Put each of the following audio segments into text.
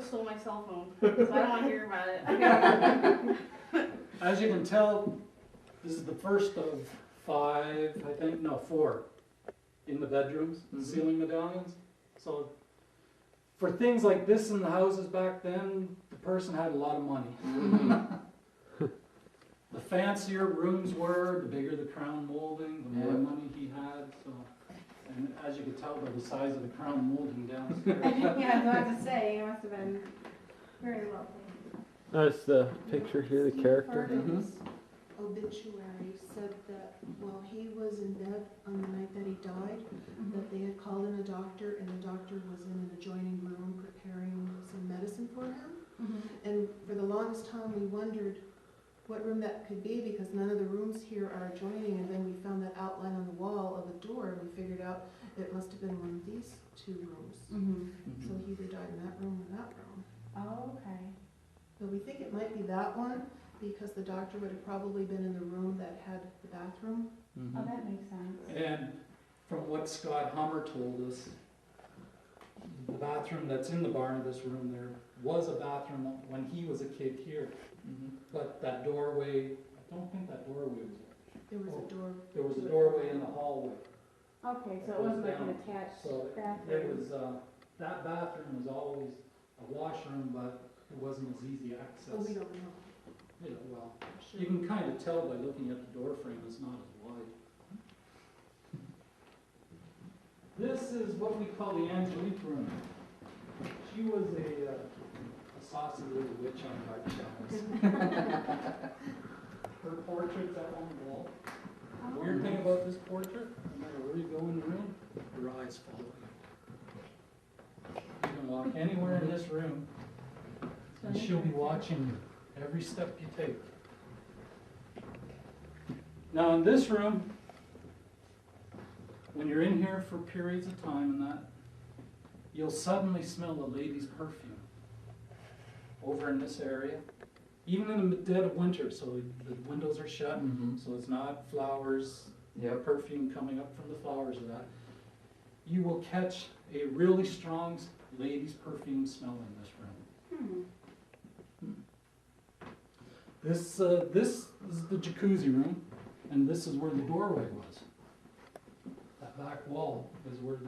stole my cell phone, so I don't want to hear about it. As you can tell, this is the first of 5, I think, no, 4 in the bedrooms, ceiling medallions. So for things like this in the houses back then, the person had a lot of money. The fancier rooms were, the bigger the crown molding, the more money he had. So, and as you can tell by the size of the crown molding downstairs. Yeah, I was about to say, it must have been very lovely. That's the picture here, the character. Part of his obituary said that while he was in bed on the night that he died, that they had called in a doctor, and the doctor was in an adjoining room preparing some medicine for him. And for the longest time we wondered what room that could be, because none of the rooms here are adjoining, and then we found that outline on the wall of a door, and we figured out it must have been one of these 2 rooms. So he either died in that room or that room. Oh, okay. But we think it might be that one, because the doctor would have probably been in the room that had the bathroom. Oh, that makes sense. And from what Scott Hummer told us, the bathroom that's in the barn of this room, there was a bathroom when he was a kid here. But that doorway, I don't think that doorway was there. There was a door. There was a doorway in the hallway. Okay, so it wasn't like an attached So bathroom. there was, that bathroom was always a washroom, but it wasn't as easy access. Oh, we don't know. You know, well, Sure. you can kind of tell by looking at the door frame, it's not as wide. This is what we call the Angelique room. She was a saucy little witch on dark shadows. Her portrait's out on the wall. The weird thing about this portrait, no matter where you go in the room, her eyes follow you. You can walk anywhere in this room, and she'll be watching you every step you take. Now in this room, when you're in here for periods of time and that, you'll suddenly smell a lady's perfume over in this area, even in the dead of winter, so the windows are shut, so it's not flowers, perfume coming up from the flowers of that. You will catch a really strong lady's perfume smell in this room. This is the jacuzzi room, and this is where the doorway was. That back wall is where the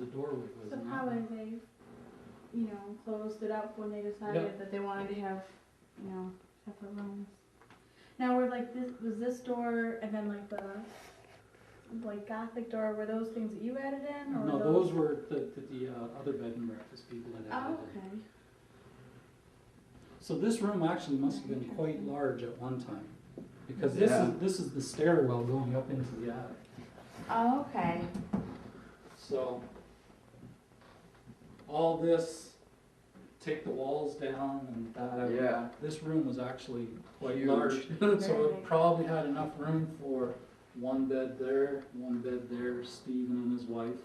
doorway was. So probably they, closed it up when they decided that they wanted to have, separate rooms. Now, were like this, was this door and then like the Gothic door, were those things that you added in? Or No, those were the other bed and breakfast people that added in. Okay. So this room actually must have been quite large at one time, because this is the stairwell going up into the attic. Oh, okay. So all this, take the walls down and that. This room was actually quite large. So it probably had enough room for one bed there, Stephen and his wife,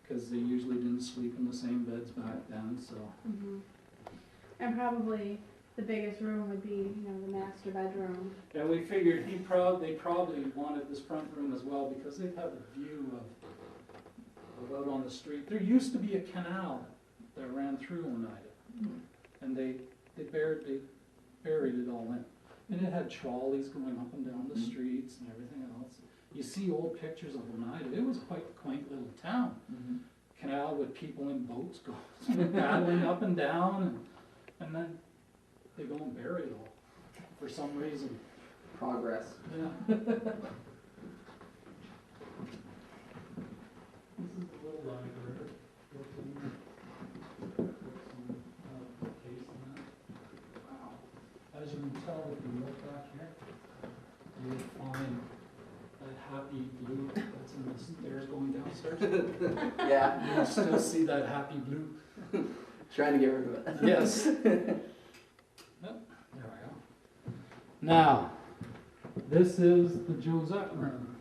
because they usually didn't sleep in the same beds back then. So. And probably the biggest room would be, the master bedroom. And we figured they probably wanted this front room as well, because they'd have a view of out on the street. There used to be a canal that ran through Oneida, and they buried it all in. And it had trolleys going up and down the streets and everything else. You see old pictures of Oneida. It was quite a quaint little town. Canal with people in boats going paddling up and down, and then they go and bury it all for some reason. Progress. Yeah. This is the little library. Wow. As you can tell, if you look back here, you'll find that happy blue that's in the stairs going downstairs. Yeah. You'll still see that happy blue. Trying to get rid of it. Yes. There we go. Now, this is the Josette room.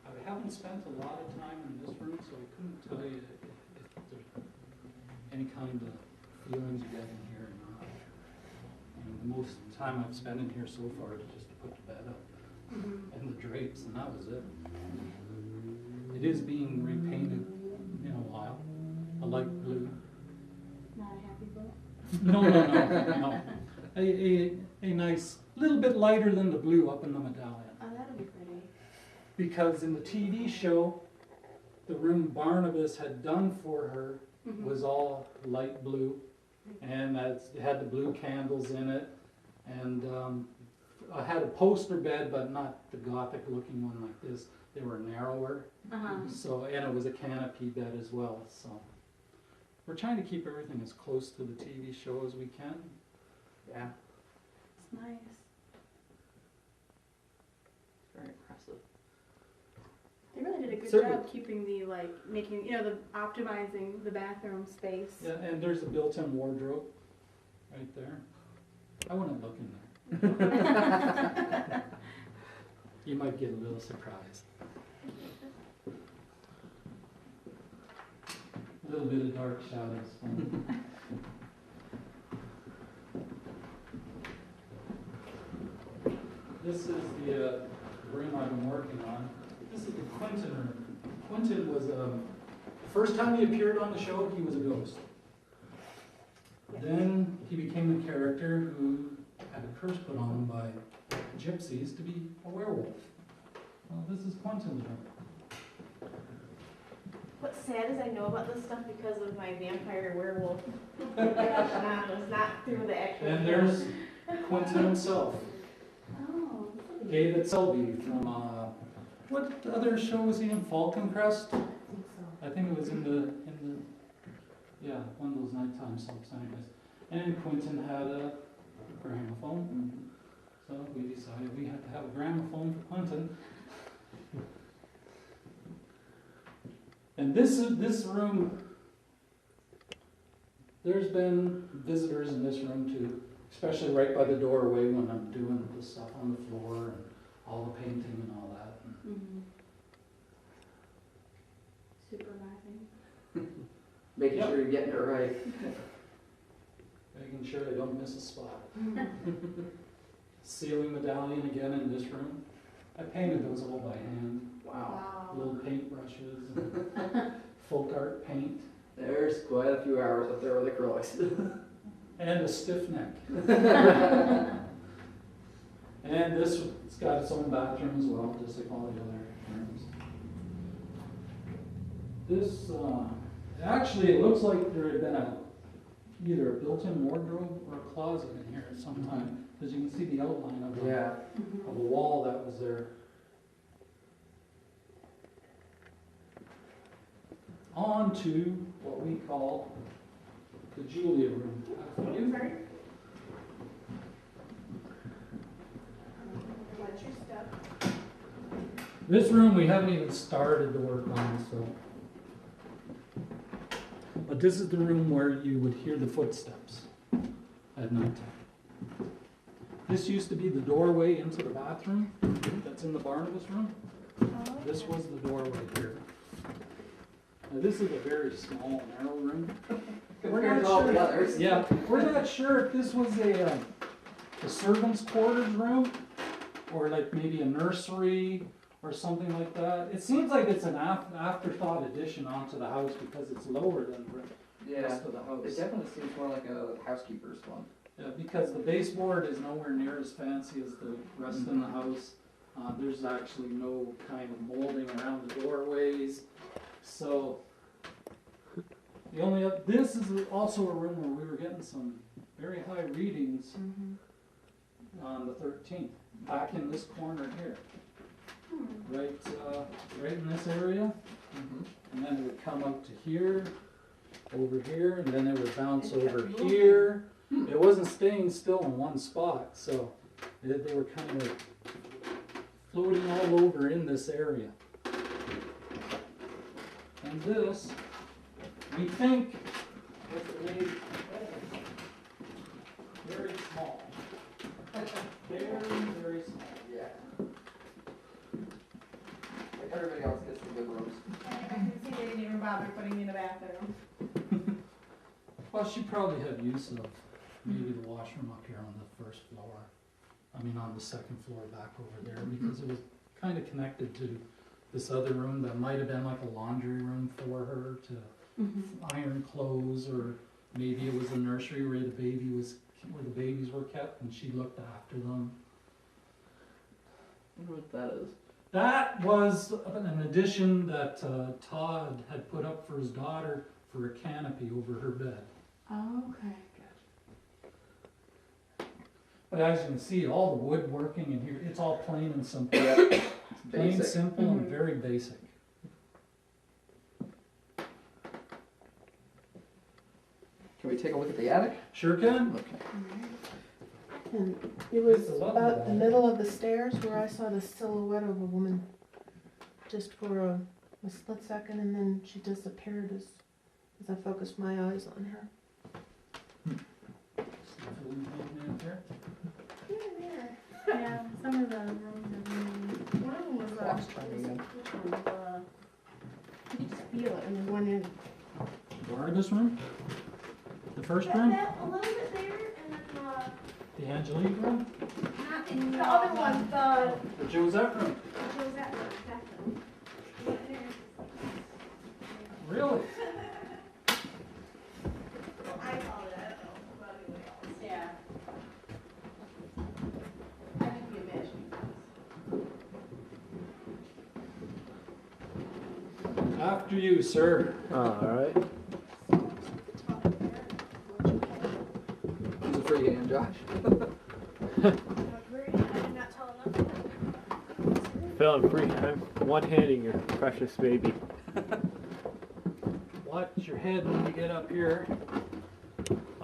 I haven't spent a lot of time in this room, so I couldn't tell you if there's any kind of feelings you get in here or not. And the most time I've spent in here so far is just to put the bed up and the drapes, and that was it. it is being repainted in a while, a light blue. Not a happy boat. No. A nice, little bit lighter than the blue up in the medallion. Oh, that'll be pretty. Because in the TV show, the room Barnabas had done for her was all light blue, and it had the blue candles in it, and I had a poster bed, but not the Gothic looking one like this. They were narrower, so, and it was a canopy bed as well, so. We're trying to keep everything as close to the TV show as we can. Yeah, It's nice. it's very impressive. They really did a good Certainly. job keeping the, like, making, the optimizing the bathroom space. Yeah, and there's a built-in wardrobe right there. I wouldn't look in there. You might get a little surprised. A little bit of dark shadows. This is the room I've been working on. This is the Quentin room. Quentin was, first time he appeared on the show, he was a ghost. Then he became a character who had a curse put on him by gypsies to be a werewolf. Well, this is Quentin's room. What's sad is I know about this stuff because of my vampire werewolf. It's not through the actual. And there's Quentin himself, Oh. David Selby from, what other show was he in? Falcon Crest? I think so. I think it was in the, yeah, one of those nighttime soaps anyways. And Quentin had a gramophone, so we decided we had to have a gramophone for Quentin. And this room, there's been visitors in this room too, especially right by the doorway when I'm doing the stuff on the floor and all the painting and all that. Supervising. Making Yep. sure you're getting it right. Making sure I don't miss a spot. Ceiling medallion again in this room. I painted those all by hand. Wow. Little paintbrushes, and folk art paint, There's quite a few hours up there with acrylics. and a stiff neck. And this, it's got its own bathroom as well, just like all the other rooms. This, actually, it looks like there had been either a built-in wardrobe or a closet in here at some time, because you can see the outline of Yeah. of a wall that was there. On to what we call the Julia room. What's your stuff? This room we haven't even started to work on, so. But this is the room where you would hear the footsteps at night time. This used to be the doorway into the bathroom that's in the Barnabas room. This was the doorway here. Now, this is a very small, narrow room. Compared to all the others. Yeah, we're not sure if this was a servant's quarters room, or like maybe a nursery, or something like that. It seems like it's an afterthought addition onto the house because it's lower than the Yeah. rest of the house. It definitely seems more like a housekeeper's one. Yeah, because the baseboard is nowhere near as fancy as the rest in the house. There's actually no kind of molding around the doorways. So, the only, this is also a room where we were getting some very high readings on the 13th, back in this corner here. Right, right in this area, and then it would come up to here, over here, and then it would bounce over here. It wasn't staying still in one spot, so they were kind of floating all over in this area. And this, we think, was made very small. Very, very small. Yeah. Like everybody else gets the good rooms. I can see they didn't even bother putting me in the bathroom. Well, she probably had use of maybe the washroom up here on the first floor. I mean, on the second floor back over there, because it was kind of connected to this other room that might have been like a laundry room for her to iron clothes, or maybe it was a nursery where the babies were kept and she looked after them. I wonder what that is. That was an addition that Todd had put up for his daughter for a canopy over her bed. Oh, okay. But as you can see, all the woodworking in here, it's all plain and simple. It's Plain, basic. simple, and very basic. Can we take a look at the attic? Sure can. Okay. And it was It's a lot about of the that. middle of the stairs where I saw the silhouette of a woman just for a split second, and then she disappeared as I focused my eyes on her. Yeah, some of the rooms are really. One of them was, Clock's chiming in. which one was, you could just feel it, and then one in. Barnabas room? The first room? A little bit there, and then, The Angelique room? not in the other one, the The Josette room? Josette room, definitely. Really? I call it, I don't know about anyone else. Yeah. I could be imagining this. After you, sir. Alright. Use a free hand, Josh. I did not tell enough. Feeling free. I'm one-handing your precious baby. Watch your head when you get up here.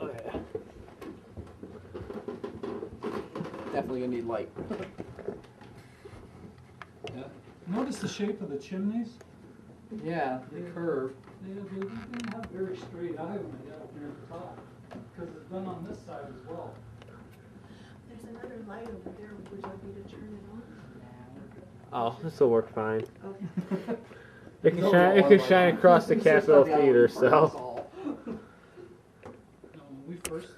Oh yeah. Definitely gonna need light. Yeah. Notice the shape of the chimneys? Yeah, the curve. They didn't have very straight eye when I got up near the top. Because it's done on this side as well. There's another light over there. Would you like me to turn it on? Oh, this will work fine. Okay. It can shine across the Capitol Theater, so. No, when we first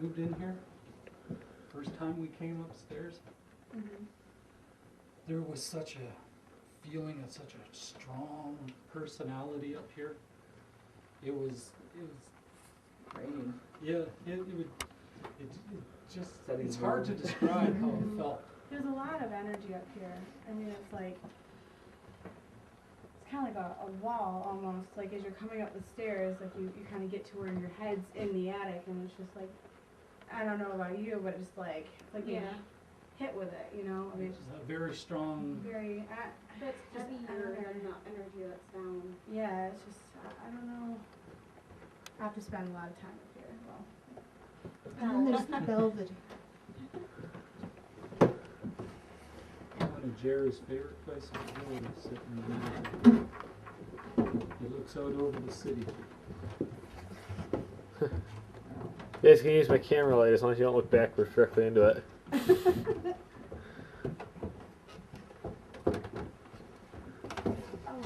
moved in here, first time we came upstairs, there was such a feeling of such a strong personality up here. It was, Raining. yeah, it just, Setting it's hard to mood. describe how it felt. There's a lot of energy up here. I mean, it's like, it's kind of like a wall almost. Like as you're coming up the stairs, like you kind of get to where your head's in the attic, and it's just like, I don't know about you, but it's like being hit with it, you know? I mean, it's just A very strong, very, That's Just heavier out there. than the energy that's down. yeah, it's just, I don't know. I have to spend a lot of time up here. Well, And then there's the velvet. one of Jerry's favorite places to go is sitting in the It looks out over the city. You guys can use my camera light as long as you don't look backwards directly into it. oh wow.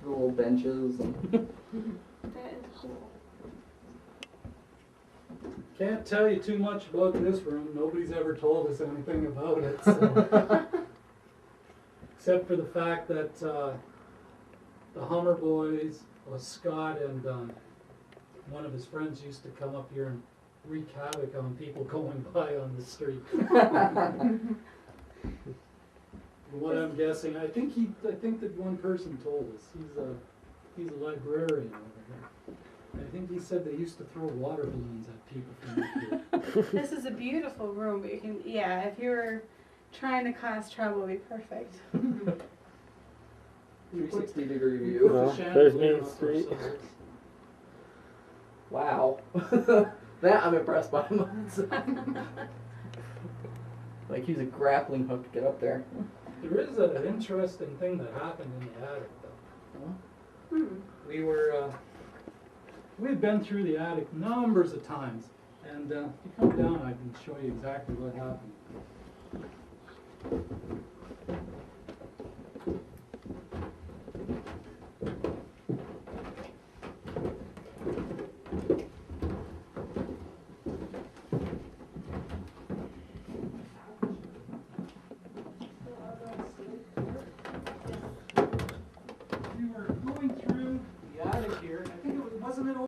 The little benches and That is cool. Can't tell you too much about this room. Nobody's ever told us anything about it. So. Except for the fact that the Hummer boys, Scott and one of his friends used to come up here and wreak havoc on people going by on the street. From what I'm guessing, I think that one person told us he's a librarian over here. I think he said they used to throw water balloons at people from up here. This is a beautiful room, but you can, yeah, if you were trying to cause trouble, it'd be perfect. 360-degree view. Well, The there's chandelier Main up Street. ourselves. Wow. That I'm impressed by. Like use a grappling hook to get up there. There is an interesting thing that happened in the attic, though. We had been through the attic numbers of times, and if you come down, I can show you exactly what happened. we were going through the attic here, I think it was, wasn't it